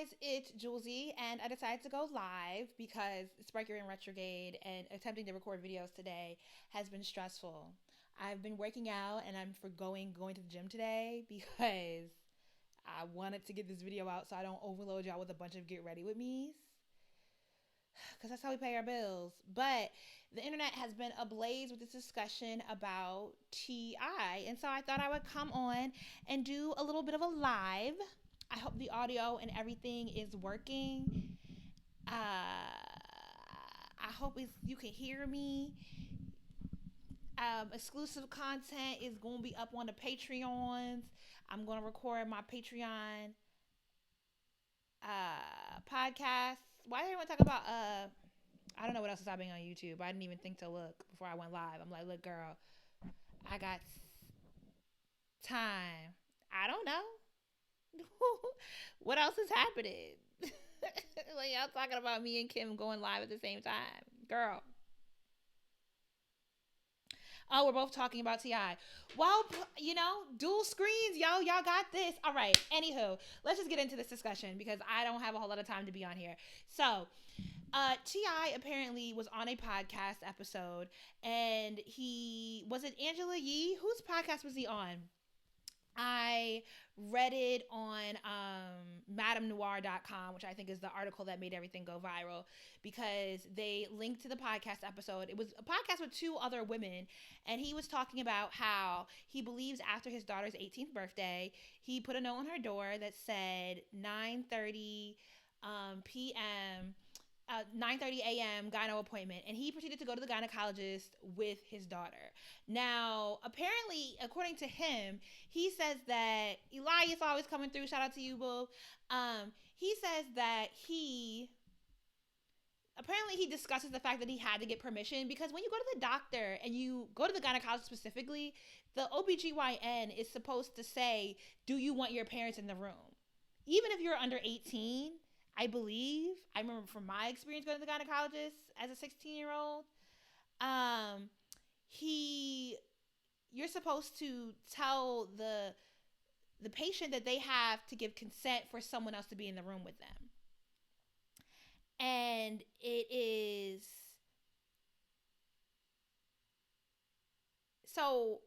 guys, it's Julesy, and I decided to go live because it's Mercury in retrograde, and attempting to record videos today has been stressful. I've been working out, and I'm forgoing going to the gym today because I wanted to get this video out so I don't overload y'all with a bunch of get ready with me's, because that's how we pay our bills. But the internet has been ablaze with this discussion about TI, and so I thought I would come on and do a little bit of a live. I hope the audio and everything is working. I hope you can hear me. Exclusive content is going to be up on the Patreons. I'm going to record my Patreon podcast. Why did everyone talk about I don't know what else is happening on YouTube. I didn't even think to look before I went live. I'm like, look, girl, I got time. I don't know. What else is happening? Like, y'all talking about me and Kim going live at the same time. Girl. Oh, we're both talking about TI. Well, dual screens, yo. Y'all got this. All right. Anywho, let's just get into this discussion because I don't have a whole lot of time to be on here. So, TI apparently was on a podcast episode, and was it Angela Yee? Whose podcast was he on? I read it on madamenoir.com, which I think is the article that made everything go viral, because they linked to the podcast episode. It was a podcast with two other women, and he was talking about how he believes after his daughter's 18th birthday, he put a note on her door that said 9:30 p.m. 9:30 a.m. gyno appointment, and he proceeded to go to the gynecologist with his daughter. Now, apparently, according to him, he says that Elias always coming through. Shout out to you, boo. He says that he discusses the fact that he had to get permission because when you go to the doctor and you go to the gynecologist specifically, the OBGYN is supposed to say, do you want your parents in the room? Even if you're under 18, I believe, I remember from my experience going to the gynecologist as a 16-year-old, you're supposed to tell the patient that they have to give consent for someone else to be in the room with them. And it is, so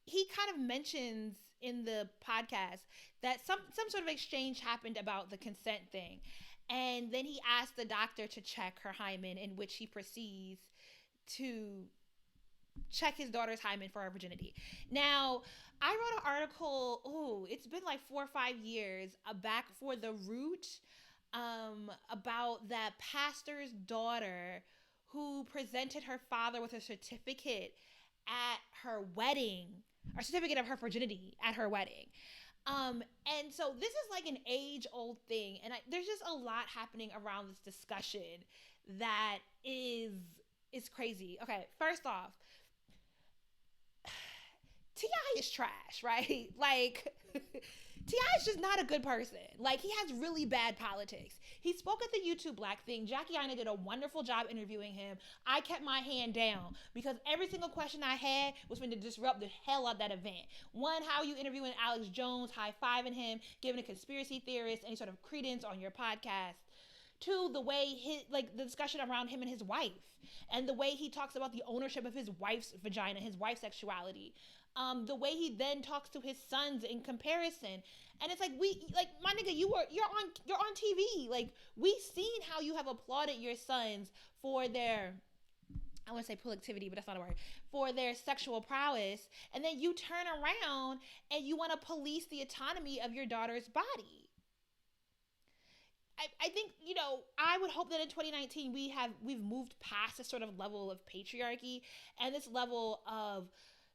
he kind of mentions in the podcast that some sort of exchange happened about the consent thing. And then he asked the doctor to check her hymen, in which he proceeds to check his daughter's hymen for her virginity. Now, I wrote an article, it's been like 4 or 5 years, back for The Root, about that pastor's daughter who presented her father with a certificate at her wedding, or certificate of her virginity at her wedding. And so this is like an age-old thing, and there's just a lot happening around this discussion that is crazy. Okay, first off, T.I. is trash, right? Like, T.I. is just not a good person. Like, he has really bad politics. He spoke at the YouTube Black thing. Jackie Aina did a wonderful job interviewing him. I kept my hand down because every single question I had was going to disrupt the hell out of that event. One, how you interviewing Alex Jones, high-fiving him, giving a conspiracy theorist any sort of credence on your podcast. Two, the way the discussion around him and his wife, and the way he talks about the ownership of his wife's vagina, his wife's sexuality. The way he then talks to his sons in comparison. And it's like, my nigga, you're on TV. Like, we seen how you have applauded your sons for their, I want to say productivity, but that's not a word, for their sexual prowess. And then you turn around and you want to police the autonomy of your daughter's body. I think, I would hope that in 2019 we've moved past this sort of level of patriarchy and this level of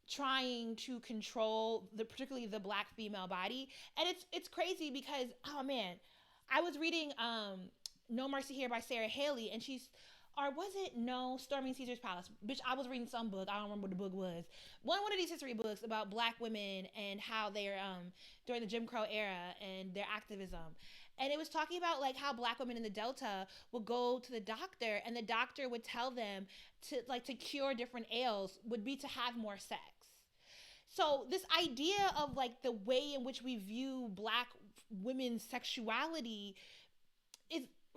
trying to control particularly the Black female body. And it's crazy because, oh man, I was reading No Mercy Here by Sarah Haley, and Storming Caesar's Palace. Bitch, I was reading some book. I don't remember what the book was. One of these history books about Black women and how they're during the Jim Crow era and their activism. And it was talking about like how Black women in the Delta would go to the doctor, and the doctor would tell them to cure different ails would be to have more sex. So this idea of like the way in which we view Black women's sexuality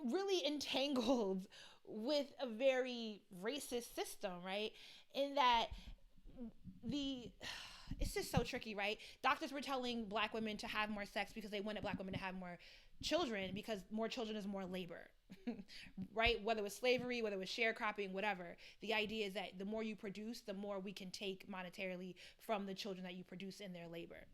really entangled with a very racist system, right? In that the it's just so tricky, right? Doctors were telling black women to have more sex because they wanted black women to have more children because more children is more labor. Right? Whether it was slavery, whether it was sharecropping, whatever. The idea is that the more you produce, the more we can take monetarily from the children that you produce in their labor.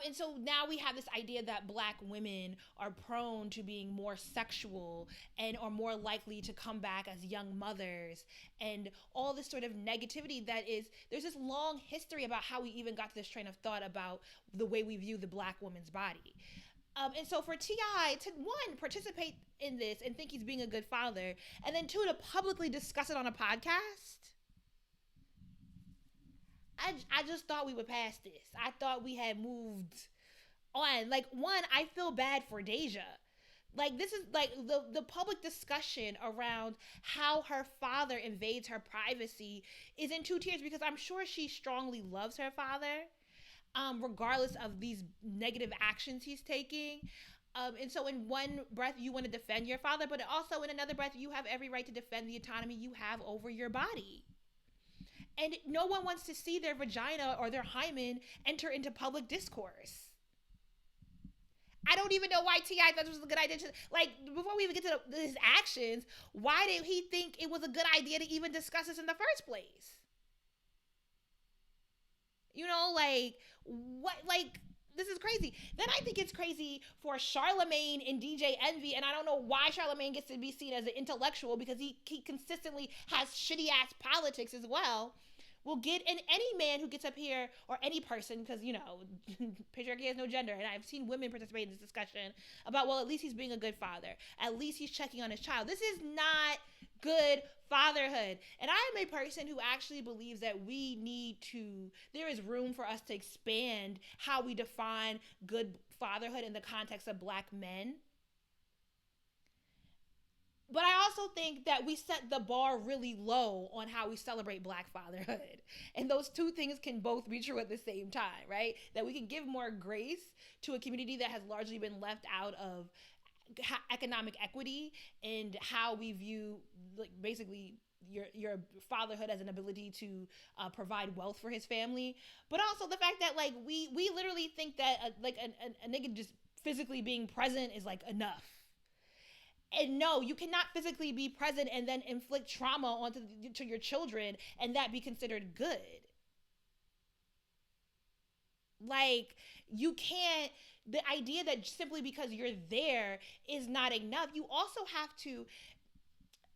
And so now we have this idea that black women are prone to being more sexual and are more likely to come back as young mothers, and all this sort of negativity that is, there's this long history about how we even got to this train of thought about the way we view the black woman's body. And so for T.I. to, one, participate in this and think he's being a good father, and then two, to publicly discuss it on a podcast, I just thought we would pass this. I thought we had moved on. Like, one, I feel bad for Deja. Like, this is like the public discussion around how her father invades her privacy is in two tiers, because I'm sure she strongly loves her father, regardless of these negative actions he's taking. And so in one breath, you want to defend your father, but also in another breath, you have every right to defend the autonomy you have over your body. And no one wants to see their vagina or their hymen enter into public discourse. I don't even know why T.I. thought it was a good idea to, like, before we even get to his actions, why did he think it was a good idea to even discuss this in the first place? You know, like, what, like, this is crazy. Then I think it's crazy for Charlemagne and DJ Envy, and I don't know why Charlemagne gets to be seen as an intellectual, because he consistently has shitty ass politics as well. Will get, and any man who gets up here, or any person, because, you know, patriarchy has no gender, and I've seen women participate in this discussion about, well, at least he's being a good father. At least he's checking on his child. This is not good fatherhood. And I'm a person who actually believes that there is room for us to expand how we define good fatherhood in the context of black men. But I also think that we set the bar really low on how we celebrate black fatherhood. And those two things can both be true at the same time, right? That we can give more grace to a community that has largely been left out of economic equity, and how we view, like, basically your fatherhood as an ability to provide wealth for his family. But also the fact that, like, we literally think that a nigga just physically being present is, like, enough. And no, you cannot physically be present and then inflict trauma to your children and that be considered good. Like, you can't, the idea that simply because you're there is not enough. You also have to,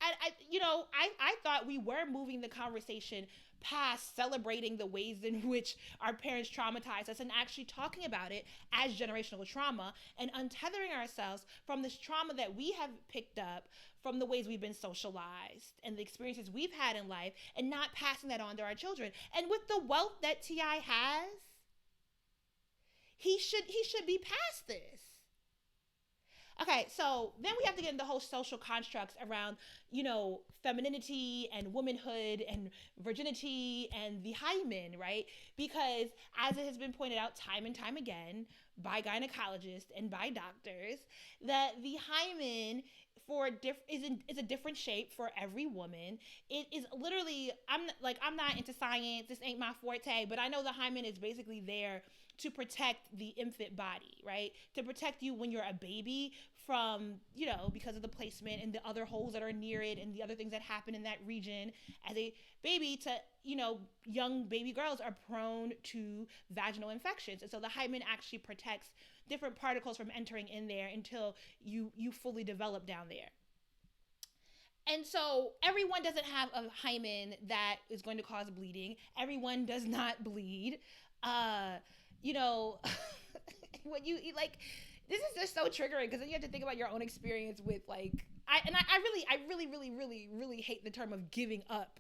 I thought we were moving the conversation past celebrating the ways in which our parents traumatized us and actually talking about it as generational trauma, and untethering ourselves from this trauma that we have picked up from the ways we've been socialized and the experiences we've had in life, and not passing that on to our children. And with the wealth that T.I. has, he should be past this. Okay, so then we have to get into the whole social constructs around, you know, femininity and womanhood and virginity and the hymen, right? Because as it has been pointed out time and time again by gynecologists and by doctors, that the hymen is a different shape for every woman. It is literally, I'm not into science, this ain't my forte, but I know the hymen is basically there to protect the infant body, right? To protect you when you're a baby from, you know, because of the placement and the other holes that are near it and the other things that happen in that region as a baby, to, you know, young baby girls are prone to vaginal infections. And so the hymen actually protects different particles from entering in there until you fully develop down there. And so everyone doesn't have a hymen that is going to cause bleeding. Everyone does not bleed. You know, when you eat, like, this is just so triggering, because then you have to think about your own experience with, like, I really hate the term of giving up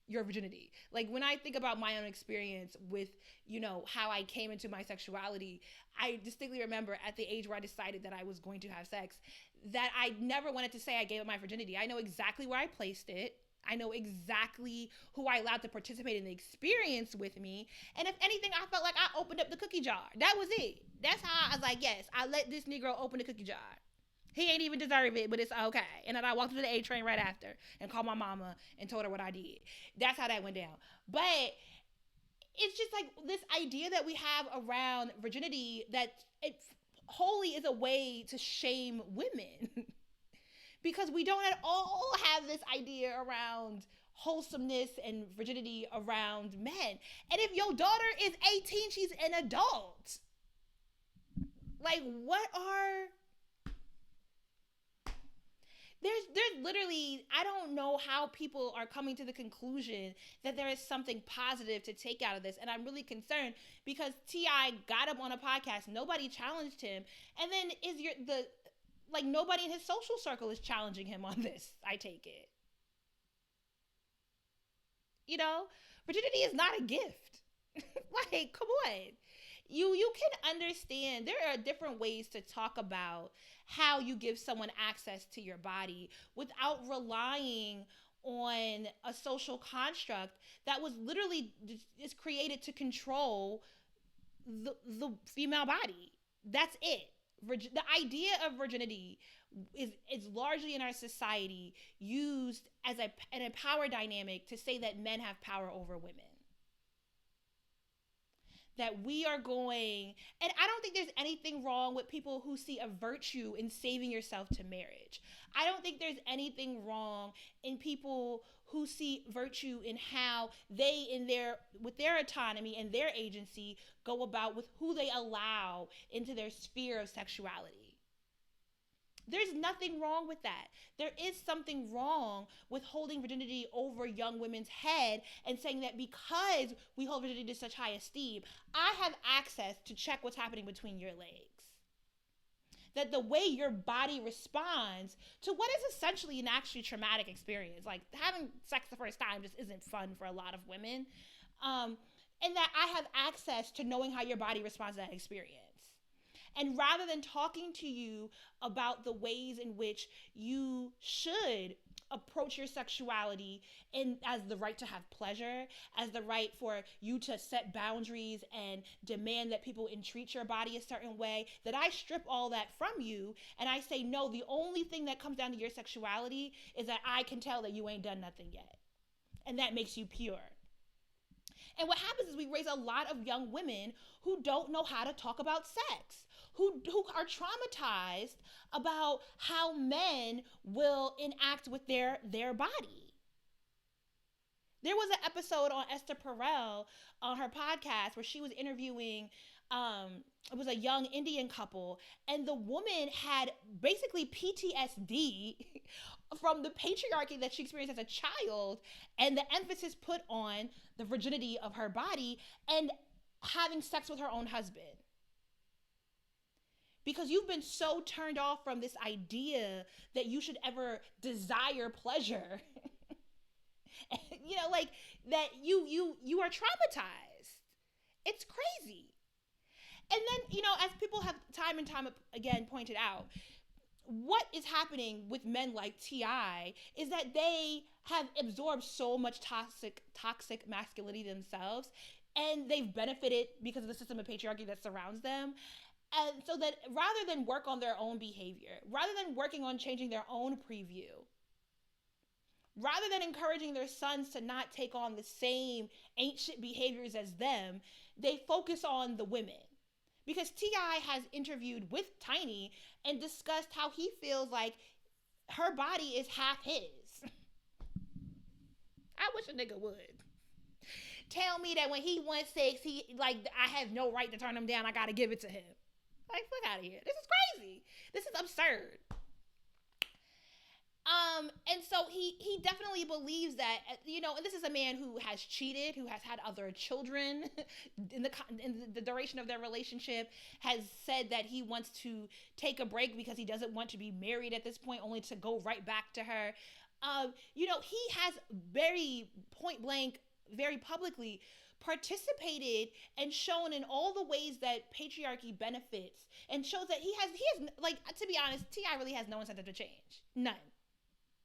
your virginity. Like, when I think about my own experience with, you know, how I came into my sexuality, I distinctly remember at the age where I decided that I was going to have sex, that I never wanted to say I gave up my virginity. I know exactly where I placed it. I know exactly who I allowed to participate in the experience with me. And if anything, I felt like I opened up the cookie jar. That was it. That's how I was like, yes, I let this Negro open the cookie jar. He ain't even deserve it, but it's okay. And then I walked to the A train right after and called my mama and told her what I did. That's how that went down. But it's just like this idea that we have around virginity that it wholly is a way to shame women. Because we don't at all have this idea around wholesomeness and virginity around men. And if your daughter is 18, she's an adult. Like, what are... There's literally, I don't know how people are coming to the conclusion that there is something positive to take out of this. And I'm really concerned because T.I. got up on a podcast. Nobody challenged him. And then nobody in his social circle is challenging him on this, I take it. You know, virginity is not a gift. Like, come on. You can understand there are different ways to talk about how you give someone access to your body without relying on a social construct that was literally is created to control the female body. That's it. The idea of virginity is largely in our society used as a power dynamic to say that men have power over women. That we are going, and I don't think there's anything wrong with people who see a virtue in saving yourself to marriage. I don't think there's anything wrong in people who see virtue in how they, with their autonomy and their agency, go about with who they allow into their sphere of sexuality. There's nothing wrong with that. There is something wrong with holding virginity over young women's head and saying that because we hold virginity to such high esteem, I have access to check what's happening between your legs. That the way your body responds to what is essentially an actually traumatic experience, like having sex the first time just isn't fun for a lot of women, and that I have access to knowing how your body responds to that experience. And rather than talking to you about the ways in which you should approach your sexuality as the right to have pleasure, as the right for you to set boundaries and demand that people entreat your body a certain way, that I strip all that from you and I say, no, the only thing that comes down to your sexuality is that I can tell that you ain't done nothing yet. And that makes you pure. And what happens is we raise a lot of young women who don't know how to talk about sex, who are traumatized about how men will enact with their body. There was an episode on Esther Perel on her podcast where she was interviewing, it was a young Indian couple, and the woman had basically PTSD from the patriarchy that she experienced as a child and the emphasis put on the virginity of her body and having sex with her own husband. Because you've been so turned off from this idea that you should ever desire pleasure. Like that you are traumatized. It's crazy. And then, as people have time and time again pointed out, what is happening with men like T.I. is that they have absorbed so much toxic masculinity themselves, and they've benefited because of the system of patriarchy that surrounds them. And so that rather than work on their own behavior, rather than working on changing their own preview, rather than encouraging their sons to not take on the same ancient behaviors as them, they focus on the women. Because T.I. has interviewed with Tiny and discussed how he feels like her body is half his. I wish a nigga would. Tell me that when he wants sex, I have no right to turn him down. I gotta give it to him. Like, fuck out of here. This is crazy. This is absurd. And so he definitely believes that, and this is a man who has cheated, who has had other children in the duration of their relationship, has said that he wants to take a break because he doesn't want to be married at this point, only to go right back to her. He has very point blank, very publicly participated and shown in all the ways that patriarchy benefits, and shows that he has to be honest, T.I. really has no incentive to change. None.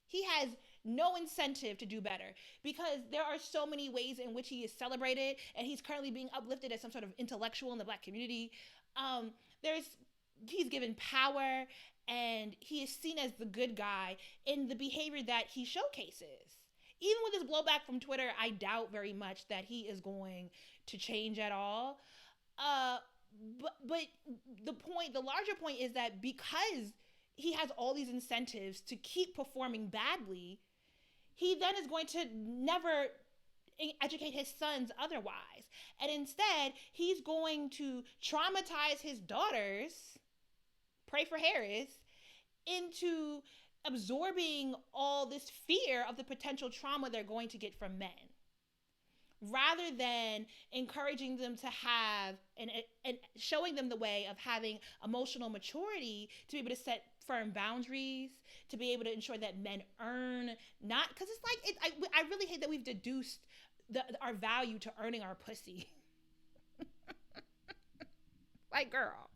He has no incentive to do better because there are so many ways in which he is celebrated, and he's currently being uplifted as some sort of intellectual in the Black community. There's he's given power, and he is seen as the good guy in the behavior that he showcases. Even with his blowback from Twitter, I doubt very much that he is going to change at all. Uh, but the larger point is that because he has all these incentives to keep performing badly, he then is going to never educate his sons otherwise. And instead, he's going to traumatize his daughters, pray for Harris, into absorbing all this fear of the potential trauma they're going to get from men, rather than encouraging them to have and showing them the way of having emotional maturity to be able to set firm boundaries, to be able to ensure that men earn, not because it's like I really hate that we've deduced our value to earning our pussy. Like, girl,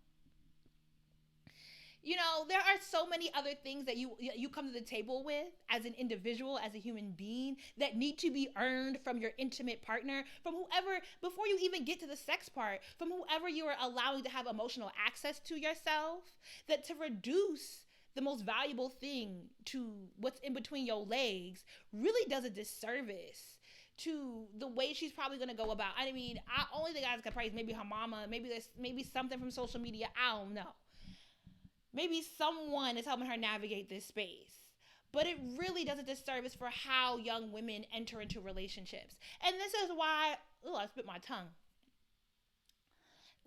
you know, there are so many other things that you come to the table with as an individual, as a human being, that need to be earned from your intimate partner, from whoever, before you even get to the sex part, from whoever you are allowing to have emotional access to yourself, that to reduce the most valuable thing to what's in between your legs really does a disservice to the way she's probably going to go about. I mean, only the guys can praise maybe her mama, maybe something from social media, I don't know. Maybe someone is helping her navigate this space. But it really does a disservice for how young women enter into relationships. And this is why, I spit my tongue.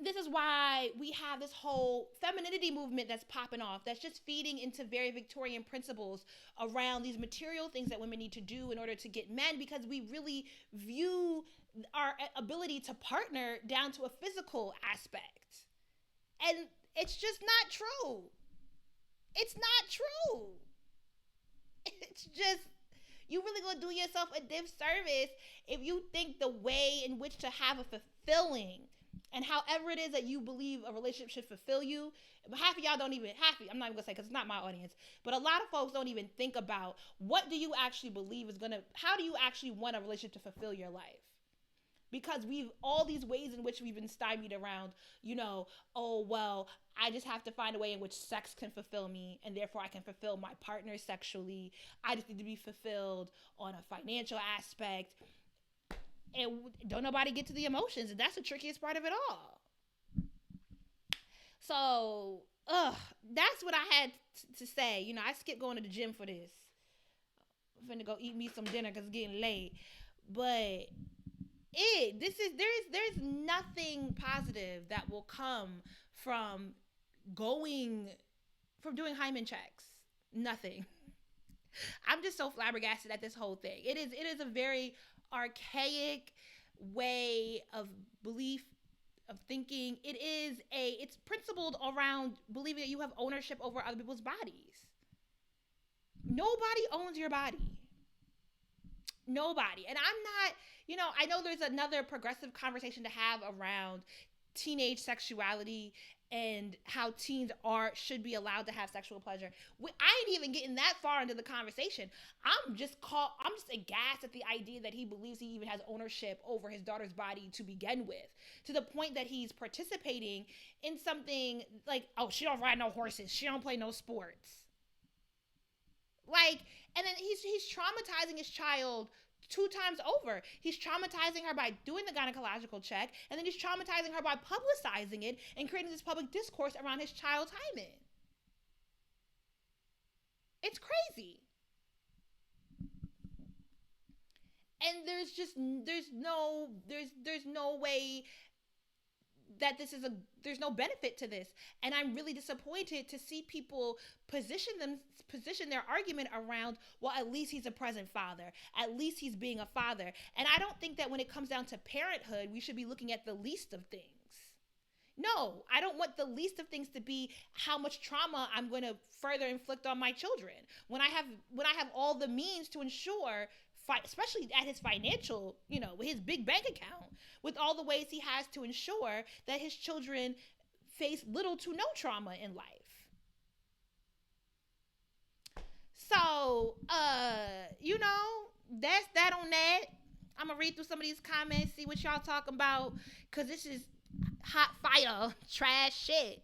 This is why we have this whole femininity movement that's popping off, that's just feeding into very Victorian principles around these material things that women need to do in order to get men, because we really view our ability to partner down to a physical aspect. And it's just not true. It's not true. It's just, you really gonna do yourself a disservice if you think the way in which to have a fulfilling, and however it is that you believe a relationship should fulfill you, half of y'all don't even, I'm not even gonna say because it's not my audience, but a lot of folks don't even think about what do you actually believe is how do you actually want a relationship to fulfill your life? Because we've all these ways in which we've been stymied around, oh, well, I just have to find a way in which sex can fulfill me, and therefore I can fulfill my partner sexually. I just need to be fulfilled on a financial aspect. And don't nobody get to the emotions, and that's the trickiest part of it all. So, that's what I had to say. I skipped going to the gym for this. I'm finna go eat me some dinner because it's getting late. But there's nothing positive that will come from doing hymen checks. Nothing. I'm just so flabbergasted at this whole thing. It is a very archaic way of belief, of thinking. It's principled around believing that you have ownership over other people's bodies. Nobody owns your body. Nobody. And I'm not, I know there's another progressive conversation to have around teenage sexuality and how teens should be allowed to have sexual pleasure. I ain't even getting that far into the conversation. I'm just aghast at the idea that he believes he even has ownership over his daughter's body to begin with, to the point that he's participating in something like, oh, she don't ride no horses, she don't play no sports. Like, and then he's traumatizing his child 2 times over. He's traumatizing her by doing the gynecological check, and then he's traumatizing her by publicizing it and creating this public discourse around his child's hymen. It's crazy. And there's no way that there's no benefit to this. And I'm really disappointed to see people position their argument around, well, at least he's a present father. At least he's being a father. And I don't think that when it comes down to parenthood, we should be looking at the least of things. No, I don't want the least of things to be how much trauma I'm going to further inflict on my children. When I have all the means to ensure, especially at his financial, his big bank account, with all the ways he has to ensure that his children face little to no trauma in life. So, that's that on that. I'm going to read through some of these comments, see what y'all talking about, because this is hot fire, trash shit.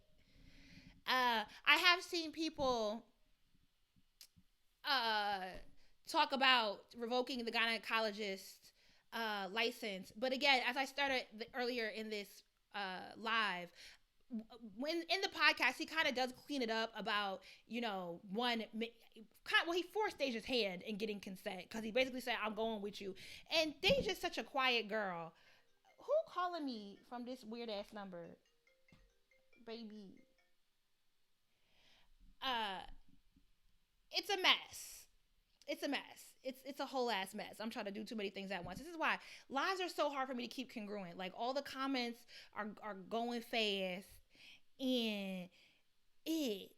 I have seen people uh, talk about revoking the gynecologist license, but again, as I started earlier in this live, when in the podcast he kind of does clean it up about, you know, well, he forced Deja's hand in getting consent because he basically said, I'm going with you, and Deja's such a quiet girl. Who calling me from this weird ass number, baby? uh it's a mess. It's a mess. It's a whole ass mess. I'm trying to do too many things at once. This is why lives are so hard for me to keep congruent. Like, all the comments are going fast, and it.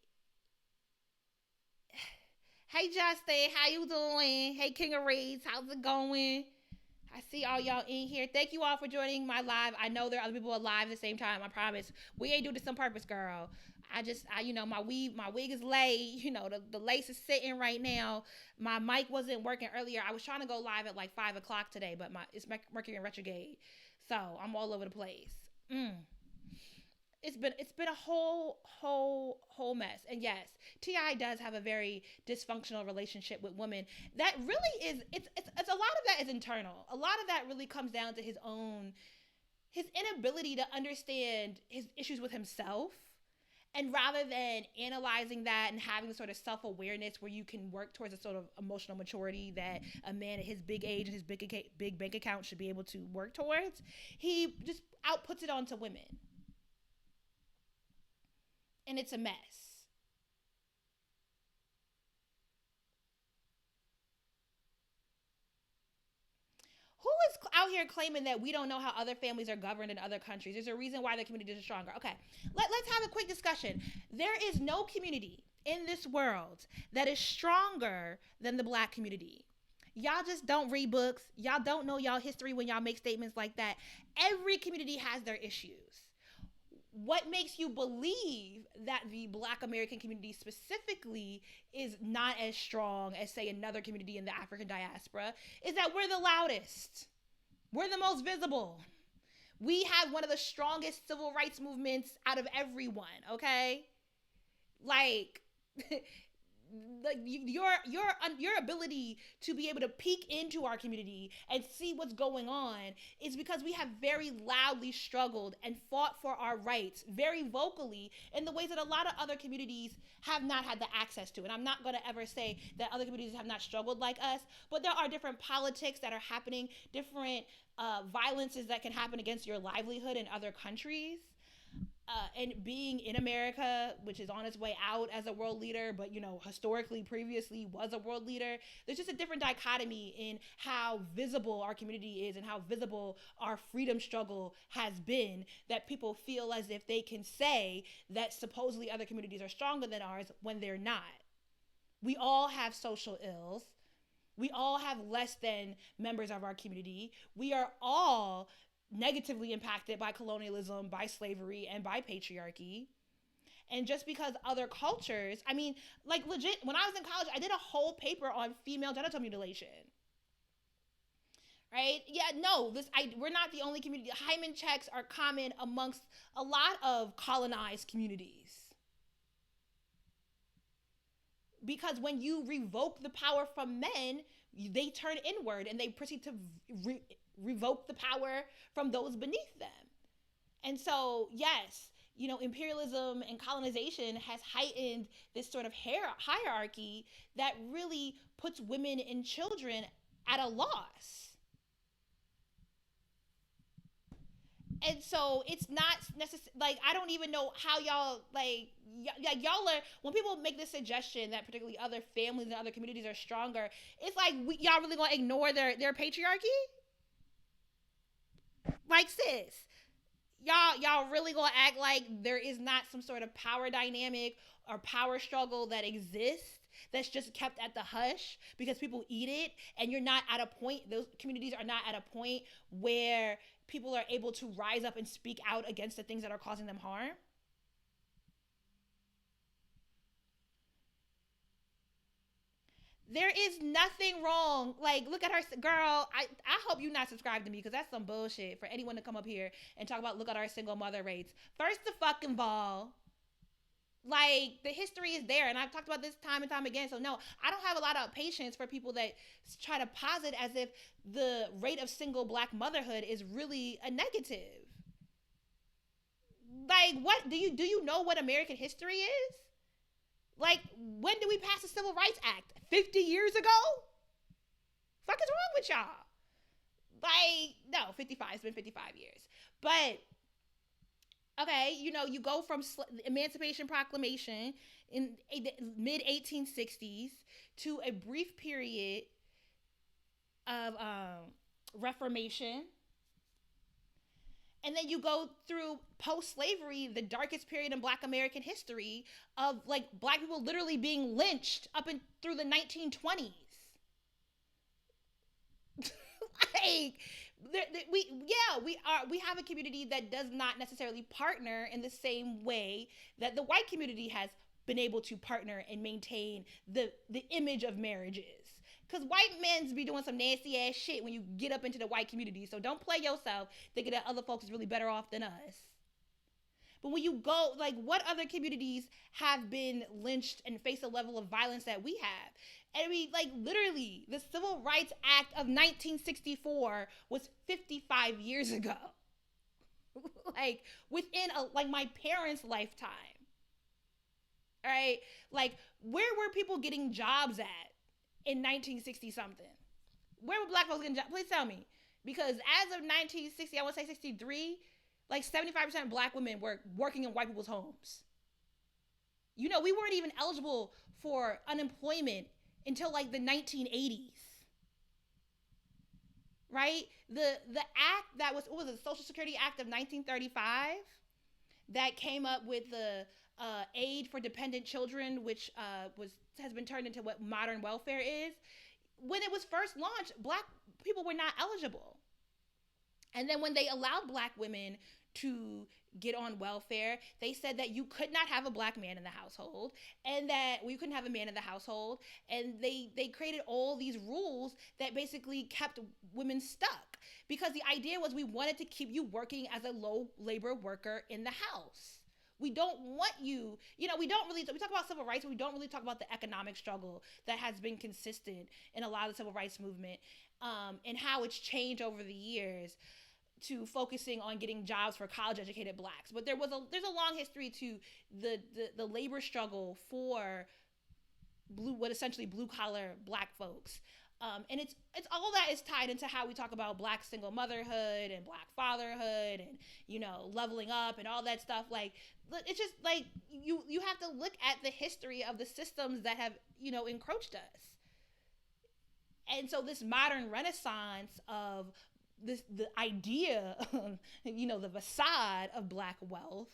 Hey Justin, how you doing? Hey King of Reeds, how's it going? I see all y'all in here. Thank you all for joining my live. I know there are other people alive at the same time. I promise. We ain't do this on purpose, girl. You know, my wig is laid. You know, the lace is sitting right now. My mic wasn't working earlier. I was trying to go live at like 5 o'clock today, but it's Mercury in retrograde, so I'm all over the place. It's been a whole mess. And yes, T.I. does have a very dysfunctional relationship with women. That really is, it's a lot of that is internal. A lot of that really comes down to his inability to understand his issues with himself. And rather than analyzing that and having sort of self-awareness where you can work towards a sort of emotional maturity that a man at his big age and his big bank account should be able to work towards, he just outputs it onto women. And it's a mess. Who is out here claiming that we don't know how other families are governed in other countries? There's a reason why their communities are stronger. Okay, let's have a quick discussion. There is no community in this world that is stronger than the Black community. Y'all just don't read books. Y'all don't know y'all history when y'all make statements like that. Every community has their issues. What makes you believe that the Black American community specifically is not as strong as, say, another community in the African diaspora is that we're the loudest. We're the most visible. We have one of the strongest civil rights movements out of everyone, okay? Like, your ability to be able to peek into our community and see what's going on is because we have very loudly struggled and fought for our rights very vocally in the ways that a lot of other communities have not had the access to. And I'm not going to ever say that other communities have not struggled like us, but there are different politics that are happening, different violences that can happen against your livelihood in other countries. And being in America, which is on its way out as a world leader, but, you know, historically, previously was a world leader, there's just a different dichotomy in how visible our community is and how visible our freedom struggle has been, that people feel as if they can say that supposedly other communities are stronger than ours when they're not. We all have social ills. We all have less than members of our community. We are all negatively impacted by colonialism, by slavery, and by patriarchy. And just because other cultures, I mean, like, legit, when I was in college, I did a whole paper on female genital mutilation. Right? Yeah, no, we're not the only community. Hymen checks are common amongst a lot of colonized communities. Because when you revoke the power from men, they turn inward and they proceed to revoke the power from those beneath them. And so, yes, you know, imperialism and colonization has heightened this sort of hierarchy that really puts women and children at a loss. And so it's not necessary. Like, I don't even know how y'all, like y'all are, when people make this suggestion that particularly other families and other communities are stronger, it's like, y'all really gonna ignore their patriarchy? Like, sis, y'all really gonna act like there is not some sort of power dynamic or power struggle that exists that's just kept at the hush because people eat it, and you're not at a point, those communities are not at a point where people are able to rise up and speak out against the things that are causing them harm? There is nothing wrong. Like, look at her, girl. I hope you not subscribe to me, because that's some bullshit for anyone to come up here and talk about look at our single mother rates. First of all, Like, the history is there, and I've talked about this time and time again. So no, I don't have a lot of patience for people that try to posit as if the rate of single black motherhood is really a negative. Like, what do you know what American history is? Like, when did we pass the Civil Rights Act? 50 years ago? Fuck is wrong with y'all? Like, no, 55. It's been 55 years. But okay, you go from Emancipation Proclamation in the mid 1860s to a brief period of Reformation, and then you go through post-slavery, the darkest period in Black American history of like Black people literally being lynched up and through the 1920s. Like, we have a community that does not necessarily partner in the same way that the white community has been able to partner and maintain the image of marriages. Because white men's be doing some nasty ass shit when you get up into the white community. So don't play yourself thinking that other folks is really better off than us. But when you go, like, what other communities have been lynched and face a level of violence that we have? And I mean, like, literally, the Civil Rights Act of 1964 was 55 years ago. Like, within my parents' lifetime. All right? Like, where were people getting jobs at in 1960 something? Where were Black folks getting jobs? Please tell me. Because as of 1960, I want to say 63, like 75% of Black women were working in white people's homes. We weren't even eligible for unemployment until like the 1980s. Right? The act that was the Social Security Act of 1935 that came up with the aid for dependent children, which has been turned into what modern welfare is. When it was first launched, Black people were not eligible. And then when they allowed Black women to get on welfare, they said that you could not have a Black man in the household, and that we couldn't have a man in the household, and they created all these rules that basically kept women stuck, because the idea was we wanted to keep you working as a low labor worker in the house. We don't want you, we talk about civil rights, but we don't really talk about the economic struggle that has been consistent in a lot of the civil rights movement, and how it's changed over the years to focusing on getting jobs for college educated Blacks. But there's a long history to the labor struggle for essentially blue collar Black folks. And it's all that is tied into how we talk about Black single motherhood and Black fatherhood and, leveling up and all that stuff. Like, it's just like, you have to look at the history of the systems that have, encroached us. And so this modern renaissance of the idea, the facade of Black wealth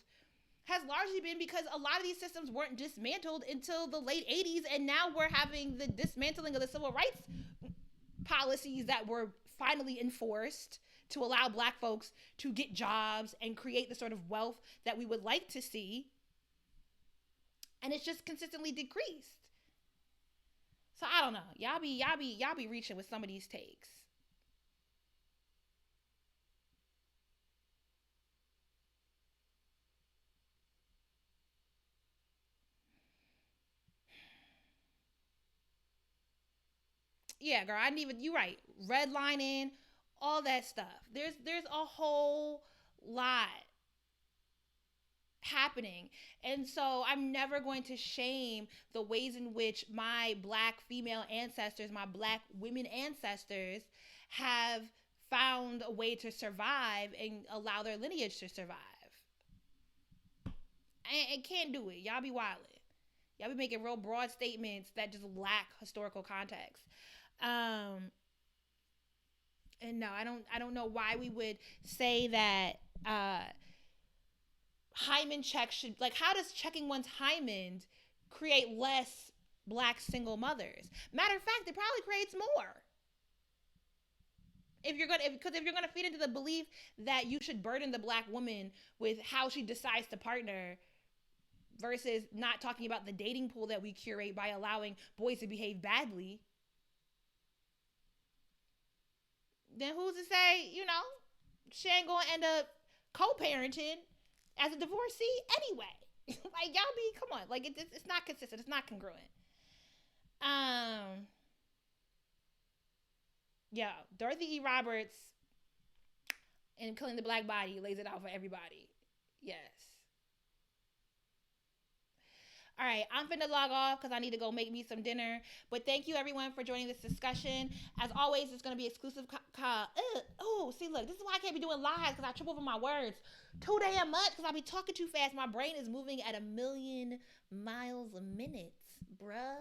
has largely been because a lot of these systems weren't dismantled until the late 80s, and now we're having the dismantling of the civil rights policies that were finally enforced to allow Black folks to get jobs and create the sort of wealth that we would like to see, and it's just consistently decreased. So I don't know, y'all be reaching with some of these takes. Yeah, girl, you're right. Redlining, all that stuff. There's a whole lot happening. And so I'm never going to shame the ways in which my Black female ancestors, my Black women ancestors have found a way to survive and allow their lineage to survive. I can't do it. Y'all be wildin'. Y'all be making real broad statements that just lack historical context. And no, I don't know why we would say that hymen checks should, like, how does checking one's hymen create less Black single mothers? Matter of fact, it probably creates more. If you're gonna feed into the belief that you should burden the Black woman with how she decides to partner, versus not talking about the dating pool that we curate by allowing boys to behave badly, then who's to say, she ain't gonna end up co-parenting as a divorcee anyway? Like y'all be, come on, like it's not consistent. It's not congruent. Um, yeah, Dorothy E. Roberts in Killing the Black Body lays it out for everybody. Yes. All right, I'm finna log off because I need to go make me some dinner. But thank you everyone for joining this discussion. As always, it's gonna be exclusive. Oh, see, look, this is why I can't be doing lives because I trip over my words too damn much because I be talking too fast. My brain is moving at 1,000,000 miles a minute, bruh.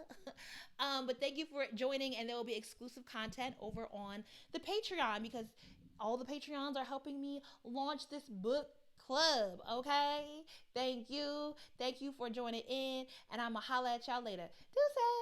But thank you for joining, and there will be exclusive content over on the Patreon because all the Patreons are helping me launch this book club. Okay, thank you for joining in, and I'ma holla at y'all later. Deuces.